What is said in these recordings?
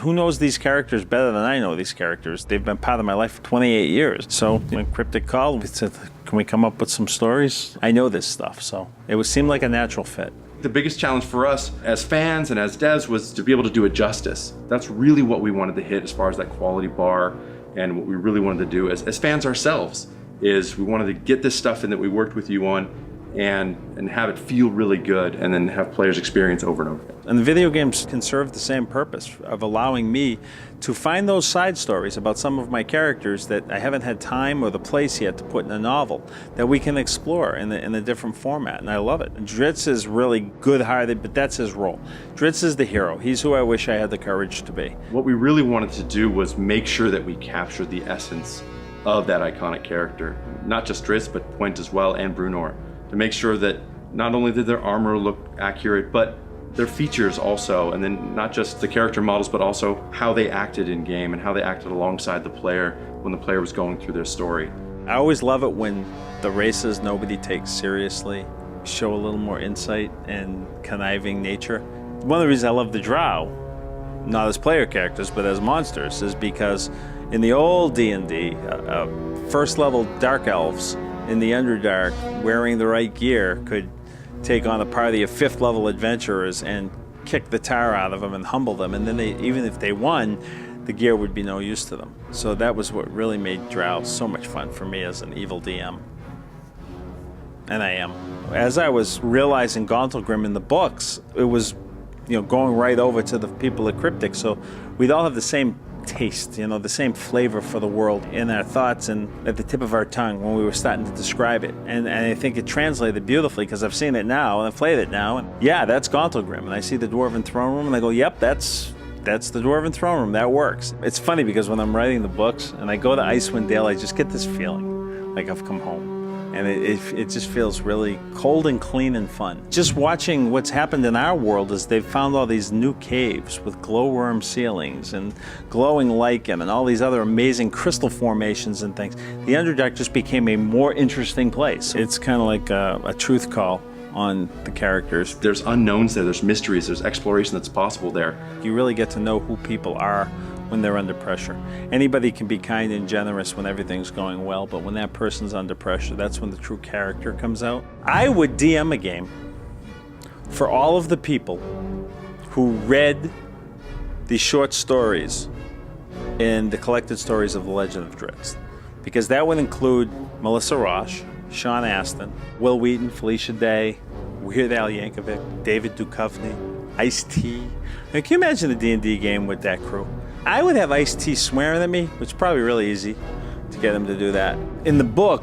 Who knows these characters better than I know these characters? They've been part of my life for 28 years. So when Cryptic called, we said, can we come up with some stories? I know this stuff, so it would seem like a natural fit. The biggest challenge for us as fans and as devs was to be able to do it justice. That's really what we wanted to hit as far as that quality bar, and what we really wanted to do as fans ourselves is we wanted to get this stuff in that we worked with you on and have it feel really good, and then have players experience over and over again. And the video games can serve the same purpose of allowing me to find those side stories about some of my characters that I haven't had time or the place yet to put in a novel that we can explore in a different format, and I love it. Drizzt is really good-hearted, but that's his role. Drizzt is the hero. He's who I wish I had the courage to be. What we really wanted to do was make sure that we captured the essence of that iconic character. Not just Drizzt, but Point as well, and Brunor. To make sure that not only did their armor look accurate, but their features also, and then not just the character models, but also how they acted in game and how they acted alongside the player when the player was going through their story. I always love it when the races nobody takes seriously show a little more insight and conniving nature. One of the reasons I love the Drow, not as player characters, but as monsters, is because in the old D&D, first level Dark Elves in the Underdark, wearing the right gear, could take on a party of 5th level adventurers and kick the tar out of them and humble them, and then even if they won, the gear would be no use to them. So that was what really made Drow so much fun for me as an evil DM. And I am. As I was realizing Gauntlgrim in the books, it was, going right over to the people at Cryptic, so we'd all have the same taste, the same flavor for the world in our thoughts and at the tip of our tongue when we were starting to describe it. And I think it translated beautifully because I've seen it now and I've played it now. And yeah, that's Gauntlgrim. And I see the Dwarven Throne Room and I go, yep, that's the Dwarven Throne Room. That works. It's funny because when I'm writing the books and I go to Icewind Dale, I just get this feeling like I've come home. And it just feels really cold and clean and fun. Just watching what's happened in our world is they've found all these new caves with glowworm ceilings and glowing lichen and all these other amazing crystal formations and things. The Underdark just became a more interesting place. It's kind of like a truth call on the characters. There's unknowns there, there's mysteries, there's exploration that's possible there. You really get to know who people are when they're under pressure. Anybody can be kind and generous when everything's going well, but when that person's under pressure, that's when the true character comes out. I would DM a game for all of the people who read the short stories in the collected stories of The Legend of Drizzt, because that would include Melissa Roche, Sean Astin, Will Wheaton, Felicia Day, Weird Al Yankovic, David Duchovny, Ice-T. Can you imagine a D&D game with that crew? I would have Ice-T swearing at me, which is probably really easy to get him to do that. In the book,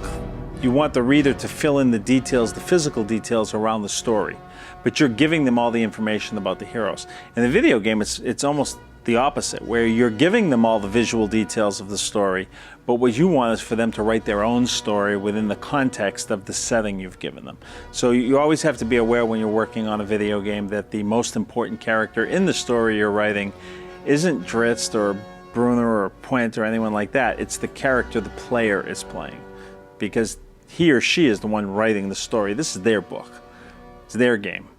you want the reader to fill in the details, the physical details around the story, but you're giving them all the information about the heroes. In the video game, it's almost the opposite, where you're giving them all the visual details of the story, but what you want is for them to write their own story within the context of the setting you've given them. So you always have to be aware when you're working on a video game that the most important character in the story you're writing isn't Drizzt or Brunor or Point or anyone like that. It's the character the player is playing, because he or she is the one writing the story. This is their book. It's their game.